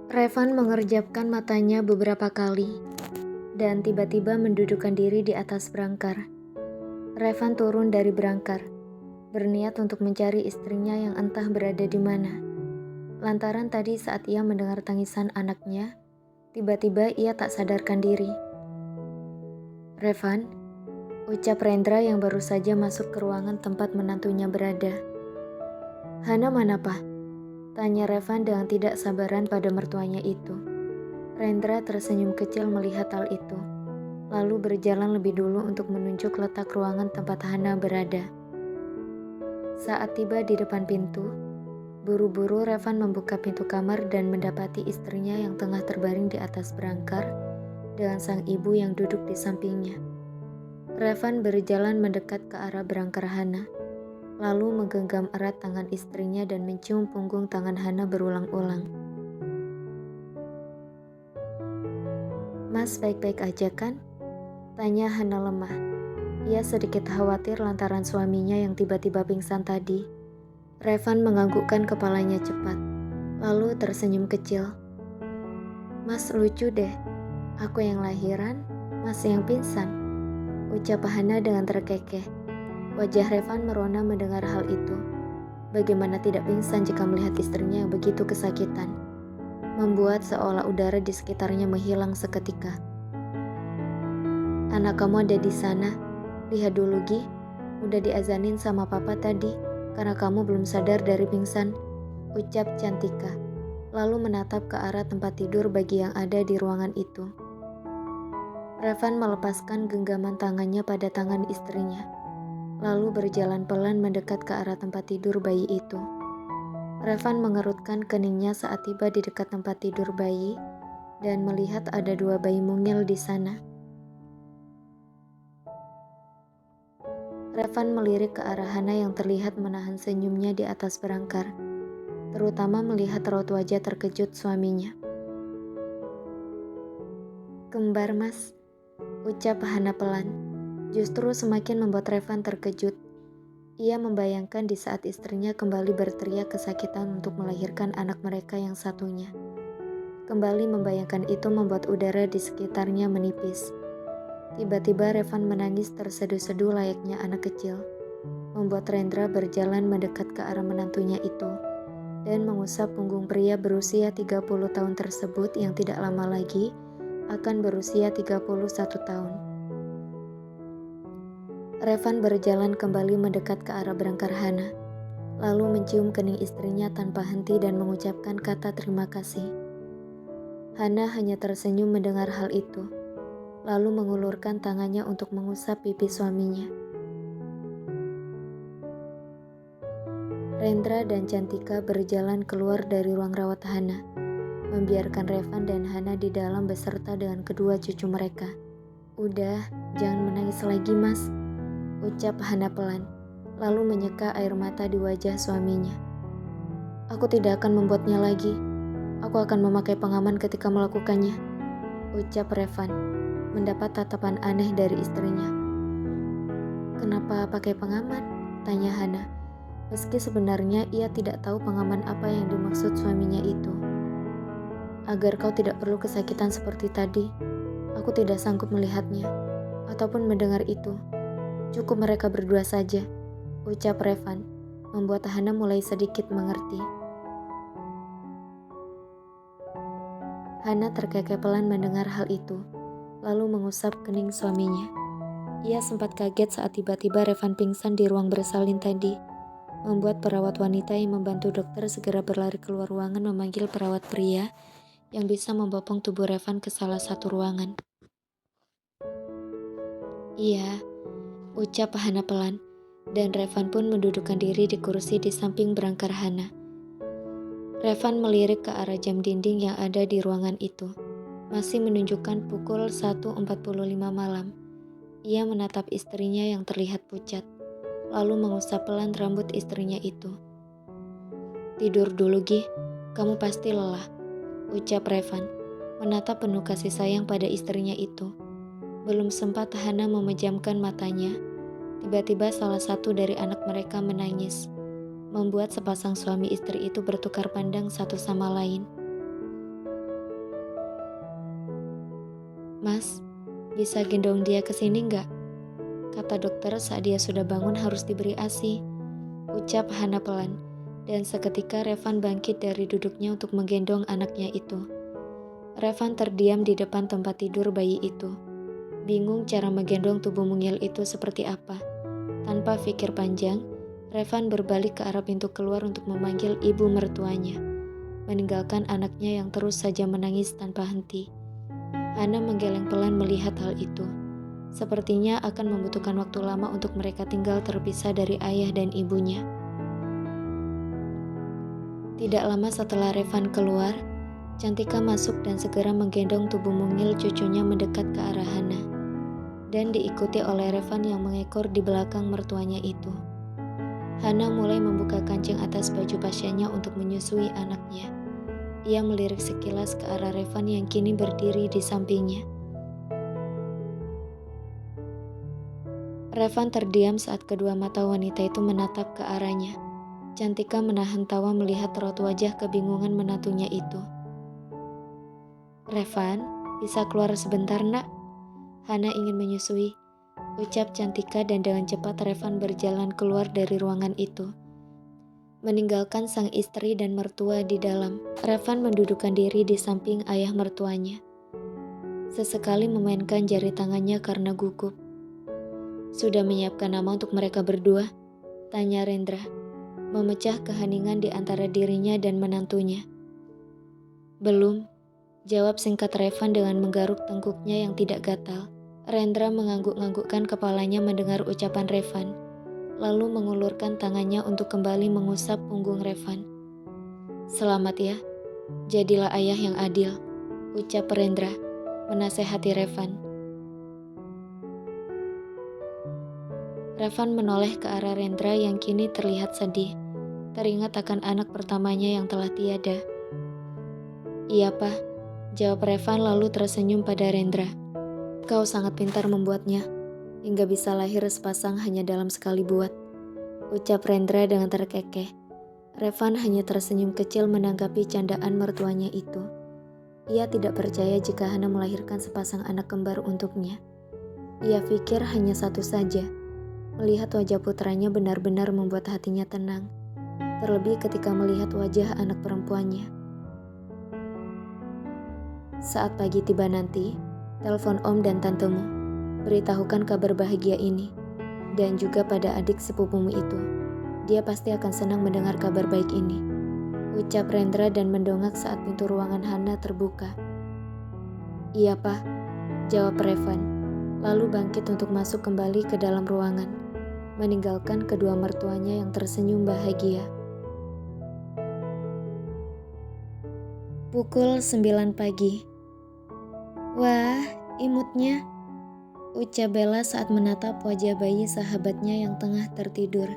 Revan mengerjapkan matanya beberapa kali dan tiba-tiba mendudukkan diri di atas berangkar. Revan turun dari berangkar, berniat untuk mencari istrinya yang entah berada di mana. Lantaran tadi saat ia mendengar tangisan anaknya, tiba-tiba ia tak sadarkan diri. "Revan," ucap Rendra yang baru saja masuk ke ruangan tempat menantunya berada. "Hana mana, Pak?" tanya Revan dengan tidak sabaran pada mertuanya itu. Rendra tersenyum kecil melihat hal itu, lalu berjalan lebih dulu untuk menunjuk letak ruangan tempat Hana berada. Saat tiba di depan pintu, buru-buru Revan membuka pintu kamar dan mendapati istrinya yang tengah terbaring di atas berangkar dengan sang ibu yang duduk di sampingnya. Revan berjalan mendekat ke arah berangkar Hana, lalu menggenggam erat tangan istrinya dan mencium punggung tangan Hana berulang-ulang. "Mas baik-baik aja kan?" tanya Hana lemah. Ia sedikit khawatir lantaran suaminya yang tiba-tiba pingsan tadi. Revan menganggukkan kepalanya cepat, lalu tersenyum kecil. "Mas lucu deh, aku yang lahiran, Mas yang pingsan," ucap Hana dengan terkekeh. Wajah Revan merona mendengar hal itu. Bagaimana tidak pingsan jika melihat istrinya yang begitu kesakitan, membuat seolah udara di sekitarnya menghilang seketika. "Anak kamu ada di sana. Lihat dulu Gi, udah diazanin sama papa tadi karena kamu belum sadar dari pingsan," ucap Cantika, lalu menatap ke arah tempat tidur bagi yang ada di ruangan itu. Revan melepaskan genggaman tangannya pada tangan istrinya, lalu berjalan pelan mendekat ke arah tempat tidur bayi itu. Revan mengerutkan keningnya saat tiba di dekat tempat tidur bayi dan melihat ada 2 bayi mungil di sana. Revan melirik ke arah Hana yang terlihat menahan senyumnya di atas berangkar, terutama melihat raut wajah terkejut suaminya. "Kembar Mas," ucap Hana pelan. Justru semakin membuat Revan terkejut. Ia membayangkan di saat istrinya kembali berteriak kesakitan untuk melahirkan anak mereka yang satunya. Kembali membayangkan itu membuat udara di sekitarnya menipis. Tiba-tiba Revan menangis terseduh-seduh layaknya anak kecil, membuat Rendra berjalan mendekat ke arah menantunya itu dan mengusap punggung pria berusia 30 tahun tersebut yang tidak lama lagi akan berusia 31 tahun. Revan berjalan kembali mendekat ke arah berangkar Hana, lalu mencium kening istrinya tanpa henti dan mengucapkan kata terima kasih. Hana hanya tersenyum mendengar hal itu, lalu mengulurkan tangannya untuk mengusap pipi suaminya. Rendra dan Cantika berjalan keluar dari ruang rawat Hana, membiarkan Revan dan Hana di dalam beserta dengan kedua cucu mereka. "Udah, jangan menangis lagi Mas," ucap Hana pelan, lalu menyeka air mata di wajah suaminya. "Aku tidak akan membuatnya lagi. Aku akan memakai pengaman ketika melakukannya," ucap Revan, mendapat tatapan aneh dari istrinya. "Kenapa pakai pengaman?" tanya Hana, meski sebenarnya ia tidak tahu pengaman apa yang dimaksud suaminya itu. "Agar kau tidak perlu kesakitan seperti tadi. Aku tidak sanggup melihatnya, ataupun mendengar itu. Cukup mereka berdua saja," ucap Revan, membuat Hana mulai sedikit mengerti. Hana terkekeh pelan mendengar hal itu, lalu mengusap kening suaminya. Ia sempat kaget saat tiba-tiba Revan pingsan di ruang bersalin tadi, membuat perawat wanita yang membantu dokter segera berlari keluar ruangan memanggil perawat pria yang bisa membopong tubuh Revan ke salah satu ruangan. "Iya," ucap Hana pelan, dan Revan pun mendudukkan diri di kursi di samping berangkar Hana. Revan melirik ke arah jam dinding yang ada di ruangan itu. Masih menunjukkan pukul 1.45 malam. Ia menatap istrinya yang terlihat pucat, lalu mengusap pelan rambut istrinya itu. "Tidur dulu Gi, kamu pasti lelah," ucap Revan, menatap penuh kasih sayang pada istrinya itu. Belum sempat Hana memejamkan matanya, tiba-tiba salah satu dari anak mereka menangis, membuat sepasang suami istri itu bertukar pandang satu sama lain. Mas, bisa gendong dia ke sini nggak? Kata dokter saat dia sudah bangun harus diberi ASI. Ucap Hana pelan. Dan seketika Revan bangkit dari duduknya untuk menggendong anaknya itu. Revan terdiam di depan tempat tidur bayi itu. Bingung cara menggendong tubuh mungil itu seperti apa. Tanpa pikir panjang, Revan berbalik ke arah pintu keluar untuk memanggil ibu mertuanya, meninggalkan anaknya yang terus saja menangis tanpa henti. Hana menggeleng pelan melihat hal itu. Sepertinya akan membutuhkan waktu lama untuk mereka tinggal terpisah dari ayah dan ibunya. Tidak lama setelah Revan keluar, Cantika masuk dan segera menggendong tubuh mungil cucunya mendekat ke arah Hana. Dan diikuti oleh Revan yang mengekor di belakang mertuanya itu. Hana mulai membuka kancing atas baju pasiennya untuk menyusui anaknya. Ia melirik sekilas ke arah Revan yang kini berdiri di sampingnya. Revan terdiam saat kedua mata wanita itu menatap ke arahnya. Cantika menahan tawa melihat raut wajah kebingungan menantunya itu. Revan, bisa keluar sebentar nak? Hana ingin menyusui, ucap Cantika dan dengan cepat Revan berjalan keluar dari ruangan itu. Meninggalkan sang istri dan mertua di dalam, Revan mendudukkan diri di samping ayah mertuanya. Sesekali memainkan jari tangannya karena gugup. Sudah menyiapkan nama untuk mereka berdua? Tanya Rendra, memecah keheningan di antara dirinya dan menantunya. Belum, jawab singkat Revan dengan menggaruk tengkuknya yang tidak gatal. Rendra mengangguk-anggukkan kepalanya mendengar ucapan Revan, lalu mengulurkan tangannya untuk kembali mengusap punggung Revan. Selamat ya, jadilah ayah yang adil, ucap Rendra, menasehati Revan. Revan menoleh ke arah Rendra yang kini terlihat sedih, teringat akan anak pertamanya yang telah tiada. Iya Pak, jawab Revan lalu tersenyum pada Rendra. Kau sangat pintar membuatnya, hingga bisa lahir sepasang hanya dalam sekali buat, ucap Rendra dengan terkekeh. Revan hanya tersenyum kecil menanggapi candaan mertuanya itu. Ia tidak percaya jika Hana melahirkan sepasang anak kembar untuknya. Ia pikir hanya satu saja. Melihat wajah putranya benar-benar membuat hatinya tenang, terlebih ketika melihat wajah anak perempuannya. Saat pagi tiba nanti, telepon om dan tantemu, beritahukan kabar bahagia ini, dan juga pada adik sepupumu itu. Dia pasti akan senang mendengar kabar baik ini, ucap Rendra dan mendongak saat pintu ruangan Hana terbuka. Iya Pak, jawab Revan, lalu bangkit untuk masuk kembali ke dalam ruangan, meninggalkan kedua mertuanya yang tersenyum bahagia. Pukul 9 pagi. Wah, imutnya, ucap Bella saat menatap wajah bayi sahabatnya yang tengah tertidur.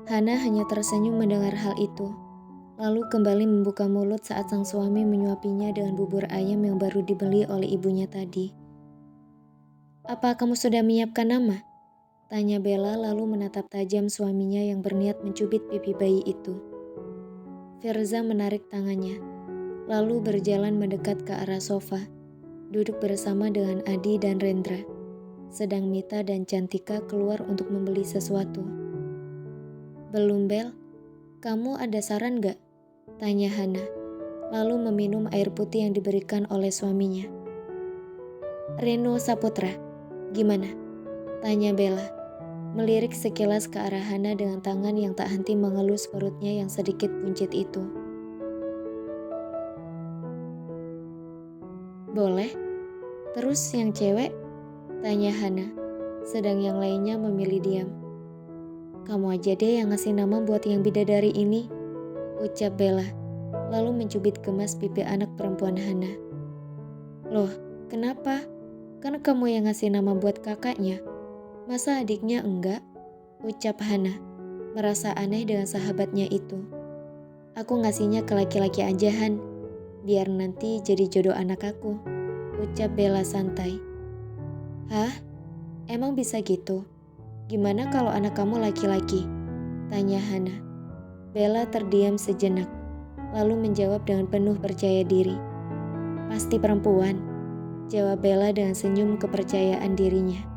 Hana hanya tersenyum mendengar hal itu, lalu kembali membuka mulut saat sang suami menyuapinya dengan bubur ayam yang baru dibeli oleh ibunya tadi. Apa kamu sudah menyiapkan nama? Tanya Bella lalu menatap tajam suaminya yang berniat mencubit pipi bayi itu. Firza menarik tangannya, lalu berjalan mendekat ke arah sofa, duduk bersama dengan Adi dan Rendra, sedang Mita dan Cantika keluar untuk membeli sesuatu. Belum Bel, kamu ada saran gak? Tanya Hana, lalu meminum air putih yang diberikan oleh suaminya. Reno Saputra, gimana? Tanya Bella, melirik sekilas ke arah Hana dengan tangan yang tak henti mengelus perutnya yang sedikit buncit itu. Boleh? Terus yang cewek? Tanya Hana, sedang yang lainnya memilih diam. Kamu aja deh yang ngasih nama buat yang bidadari ini, ucap Bella, lalu mencubit gemas pipi anak perempuan Hana. Loh, kenapa? Kan kamu yang ngasih nama buat kakaknya. Masa adiknya enggak? Ucap Hana, merasa aneh dengan sahabatnya itu. Aku ngasihnya ke laki-laki aja Han, biar nanti jadi jodoh anak aku, ucap Bella santai. Hah? Emang bisa gitu? Gimana kalau anak kamu laki-laki? Tanya Hana. Bella terdiam sejenak, lalu menjawab dengan penuh percaya diri. Pasti perempuan. jawab Bella dengan senyum kepercayaan dirinya.